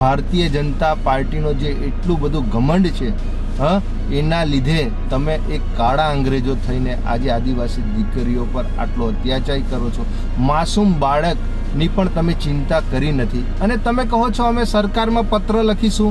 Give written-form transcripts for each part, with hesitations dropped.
ભારતીય જનતા પાર્ટીનો જે એટલું બધું ઘમંડ છે, એના લીધે તમે એક કાળા અંગ્રેજો થઈને આજે આદિવાસી દીકરીઓ પર આટલો અત્યાચાર કરો છો. માસૂમ બાળકની પણ તમે ચિંતા કરી નથી અને તમે કહો છો અમે સરકારમાં પત્ર લખીશું.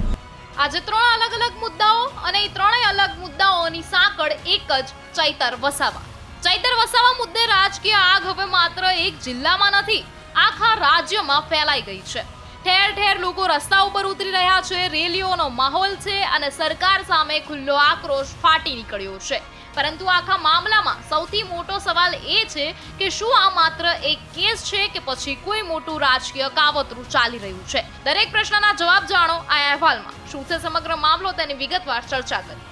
આજે ત્રણ અલગ અલગ મુદ્દાઓ અને એ ત્રણેય અલગ મુદ્દાઓની સાંકળ એક જ ચૈતર વસાવા. ચૈતર વસાવા મુદ્દે રાજકીય આગ હવે માત્ર એક જિલ્લામાં નથી, આખા રાજ્યમાં ફેલાઈ ગઈ છે. ઠેર ઠેર લોકો રસ્તા ઉપર ઉતરી રહ્યા છે, રેલીઓનો માહોલ છે અને સરકાર સામે ખુલ્લો આક્રોશ ફાટી નીકળ્યો છે. પરંતુ આખા મામલામાં સૌથી મોટો સવાલ એ છે કે શું આ માત્ર એક કેસ છે કે પછી કોઈ મોટું રાજકીય કાવતરું ચાલી રહ્યું છે? દરેક પ્રશ્નના જવાબ જાણો આ અહેવાલમાં. શું છે સમગ્ર મામલો તેની વિગતવાર ચર્ચા કરી.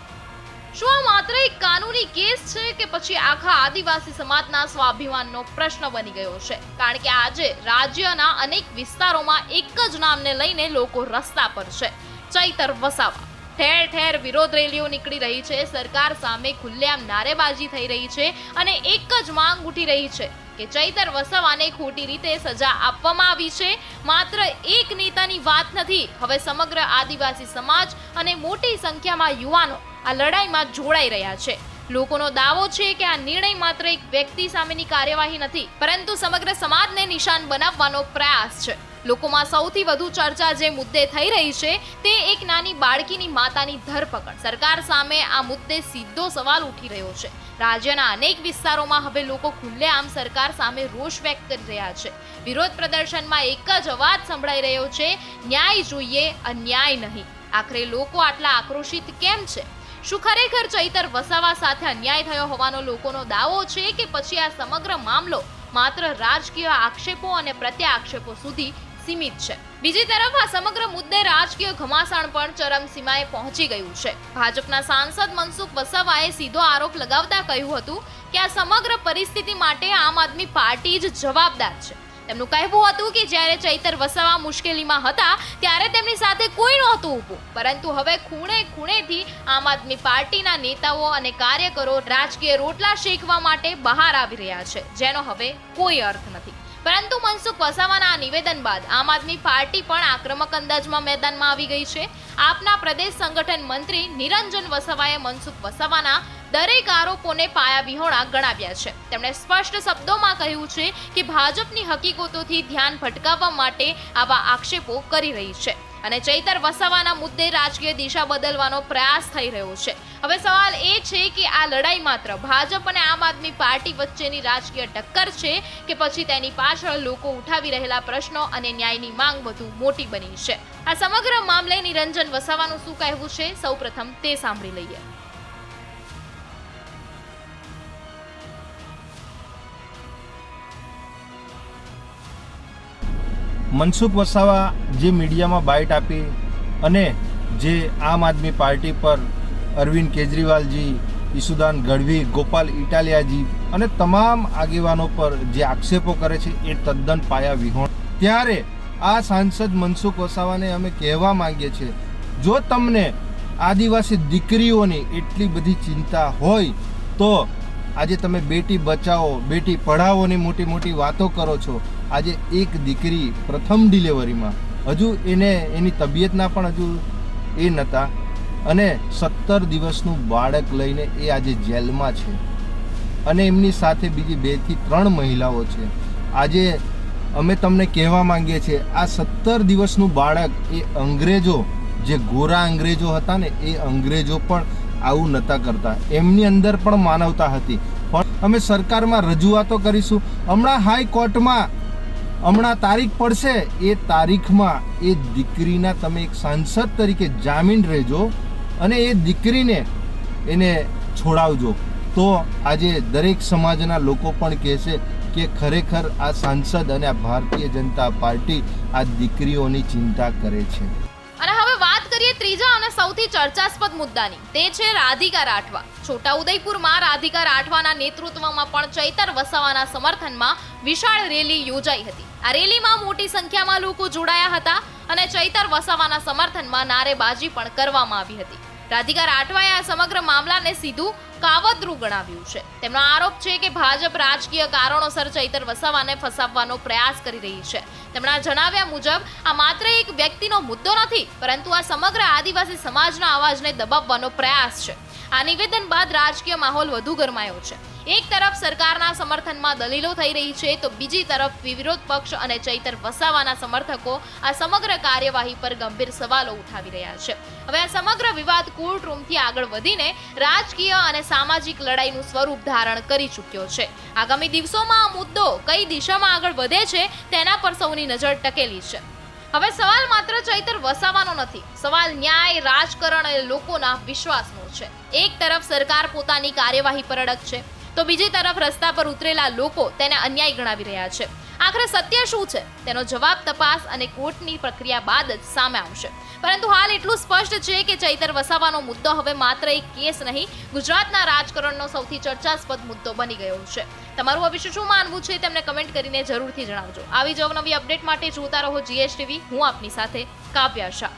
શું આ માત્ર એક કાનૂની કેસ છે કે પછી આખા આદિવાસી સમાજના સ્વાભિમાનનો પ્રશ્ન બની ગયો છે? કારણ કે આજે રાજ્યના અનેક વિસ્તારોમાં એક જ નામને લઈને લોકો રસ્તા પર છે, ચૈતર વસાવા. ઠેર ઠેર વિરોધ રેલીઓ નીકળી રહી છે, સરકાર સામે ખુલ્લેઆમ નારેબાજી થઈ રહી છે અને એક જ માંગ ઉઠી રહી છે કે ચૈતર વસાવાને ખોટી રીતે સજા આપવામાં આવી છે. માત્ર એક નેતાની વાત નથી, હવે સમગ્ર આદિવાસી સમાજ અને મોટી સંખ્યામાં યુવાનો આ લડાઈમાં જોડાઈ રહ્યા છે. લોકોનો દાવો છે કે આ નિર્ણય માત્ર એક વ્યક્તિ સામેની કાર્યવાહી નથી, પરંતુ સમગ્ર સમાજને નિશાન બનાવવાનો પ્રયાસ છે. લોકોમાં સૌથી વધુ ચર્ચા જે મુદ્દે થઈ રહી છે તે એક નાની બાળકીની માતાની ધરપકડ. સરકાર સામે આ મુદ્દે સીધો સવાલ ઉઠી રહ્યો છે. રાજ્યના અનેક વિસ્તારોમાં હવે લોકો ખુલ્લેઆમ સરકાર સામે રોષ વ્યક્ત કરી રહ્યા છે. વિરોધ પ્રદર્શનમાં એક જ અવાજ સંભળાઈ રહ્યો છે, ન્યાય જોઈએ, અન્યાય નહીં. આખરે લોકો આટલા આક્રોશિત કેમ છે? શું ખરેખર ચૈતર વસાવા સાથે અન્યાય થયો હોવાનો લોકોનો દાવો છે કે પછી આ સમગ્ર મામલો માત્ર રાજકીય આક્ષેપો અને પ્રત્યાક્ષેપો સુધી સીમિત છે? બીજી તરફ આ સમગ્ર મુદ્દે રાજકીય ઘમાસાણ પણ ચરમસીમાએ પહોંચી ગયું છે. ભાજપના સાંસદ મનસુખ વસાવાએ સીધો આરોપ લગાવતા કહ્યું હતું કે આ સમગ્ર પરિસ્થિતિ માટે આમ આદમી પાર્ટી જ જવાબદાર છે. તેમનું કહેવું હતું કે જ્યારે ચૈતર વસાવા મુશ્કેલીમાં હતા ત્યારે તેમની સાથે કોઈ નહોતું ઊભું, પરંતુ હવે ખૂણે ખૂણેથી આમ આદમી પાર્ટીના નેતાઓ અને કાર્યકરો રાજકીય રોટલા શેકવા માટે બહાર આવી રહ્યા છે, જેનો હવે કોઈ અર્થ નથી. પરંતુ મનસુખ વસાવાના આ નિવેદન બાદ આમ આદમી પાર્ટી પણ આક્રમક અંદાજમાં મેદાનમાં આવી ગઈ છે. આપના પ્રદેશ સંગઠન મંત્રી નિરંજન વસાવાએ મનસુખ વસાવાના દરેક આરોપોને પાયાવિહોણા ગણાવ્યા છે. તેમણે સ્પષ્ટ શબ્દોમાં કહ્યું છે કે ભાજપની હકીકતોથી ધ્યાન ભટકાવવા માટે આવા આક્ષેપો કરી રહી છે અને ચૈતર વસાવાના મુદ્દે રાજકીય દિશા બદલવાનો પ્રયાસ થઈ રહ્યો છે. હવે સવાલ એ છે કે આ લડાઈ માત્ર ભાજપ અને આમ આદમી પાર્ટી વચ્ચેની રાજકીય ટક્કર છે કે પછી તેની પાછળ લોકો ઉઠાવી રહેલા પ્રશ્નો અને ન્યાયની માંગ વધુ મોટી બની છે? આ સમગ્ર મામલે નિરંજન વસાવાનું શું કહેવું છે, સૌપ્રથમ તે સાંભળી લઈએ. મનસુખ વસાવા જે મીડિયામાં બાઇટ આપી અને જે આમ આદમી પાર્ટી પર અરવિંદ કેજરીવાલજી, ઈસુદાન ગઢવી, ગોપાલ ઇટાલિયાજી અને તમામ આગેવાનો પર જે આક્ષેપો કરે છે એ તદ્દન પાયાવિહોણ. ત્યારે આ સાંસદ મનસુખ વસાવાને અમે કહેવા માંગીએ છીએ, જો તમને આદિવાસી દીકરીઓની એટલી બધી ચિંતા હોય તો આજે તમે બેટી બચાવો, બેટી પઢાઓની મોટી મોટી વાતો કરો છો. આજે એક દીકરી પ્રથમ ડિલિવરીમાં હજુ એની તબિયતના પણ હજુ એ નહોતા અને 17 દિવસનું બાળક લઈને એ આજે જેલમાં છે અને એમની સાથે બીજી 2 થી 3 મહિલાઓ છે. આજે અમે તમને કહેવા માંગીએ છીએ, આ 17 દિવસનું બાળક એ અંગ્રેજો, જે ગોરા અંગ્રેજો હતા ને, એ અંગ્રેજો પણ આવું નહોતા કરતા. એમની અંદર પણ માનવતા હતી. પણ અમે સરકારમાં રજૂઆતો કરીશું. હમણાં હાઈકોર્ટમાં તારીખ પડશે, એ તારીખમાં એ દીકરીના તમે એક સાંસદ તરીકે જામીન રહેજો અને એ દીકરીને એને છોડાવજો. તો આજે દરેક સમાજના લોકો પણ કહેશે કે ખરેખર આ સાંસદ અને આ ભારતીય જનતા પાર્ટી આ દીકરીઓની ચિંતા કરે છે. અને હવે વાત કરીએ ત્રીજા અને સૌથી ચર્ચાસ્પદ મુદ્દાની, તે છે રાધિકા રાઠવા. છોટાઉદેપુરમાં રાધિકા રાઠવાના નેતૃત્વમાં પણ ચૈતર વસાવાના સમર્થનમાં વિશાળ રેલી યોજાઈ હતી. આ રેલીમાં મોટી સંખ્યામાં લોકો જોડાયા હતા અને ચૈતર વસાવાના સમર્થનમાં નારેબાજી પણ કરવામાં આવી હતી. રાધિકા રાઠવાએ આ સમગ્ર મામલાને સીધું કાવતરું ગણાવ્યું છે. તેમનો આરોપ છે કે ભાજપ રાજકીય કારણોસર ચૈતર વસાવાને ફસાવવાનો પ્રયાસ કરી રહી છે. તેમના જણાવ્યા મુજબ આ માત્ર એક વ્યક્તિનો મુદ્દો નથી, પરંતુ આ સમગ્ર આદિવાસી સમાજના અવાજને દબાવવાનો પ્રયાસ છે. આ નિવેદન બાદ રાજકીય માહોલ વધુ ગરમાયો છે. એક તરફ સરકારના સમર્થનમાં દલીલો થઈ રહી છે, તો બીજી તરફ વિરોધ પક્ષ અને ચૈતર વસાવાના સમર્થકો આ સમગ્ર કાર્યવાહી પર ગંભીર સવાલો ઉઠાવી રહ્યા છે. હવે આ સમગ્ર વિવાદ કોર્ટ રૂમથી આગળ વધીને રાજકીય અને સામાજિક લડાઈનું સ્વરૂપ ધારણ કરી ચૂક્યો છે. આગામી દિવસોમાં આ મુદ્દો કઈ દિશામાં આગળ વધે છે તેના પર સૌની નજર ટકેલી છે. હવે સવાલ માત્ર ચૈતર વસાવાનો નથી, સવાલ ન્યાય, રાજકારણ અને લોકોના વિશ્વાસનો છે. એક તરફ સરકાર પોતાની કાર્યવાહી પર અડગ છે, તો બીજી તરફ રસ્તા પર ઉતરેલા લોકો તેને અન્યાય ગણાવી રહ્યા છે. આખરે સત્ય શું છે તેનો જવાબ તપાસ અને કોર્ટની પ્રક્રિયા બાદ જ સામે આવશે. પરંતુ હાલ એટલું સ્પષ્ટ છે કે ચૈતર વસાવાનો મુદ્દો હવે માત્ર એક કેસ નહીં, ગુજરાતના રાજકારણનો સૌથી ચર્ચાસ્પદ મુદ્દો બની ગયો છે. તમારું આ વિશે શું માનવું છે તેમને કમેન્ટ કરીને જરૂરથી જણાવજો. આવી જ અવનવી અપડેટ માટે જોતા રહો GS TV. હું આપની સાથે કાવ્યા શાહ.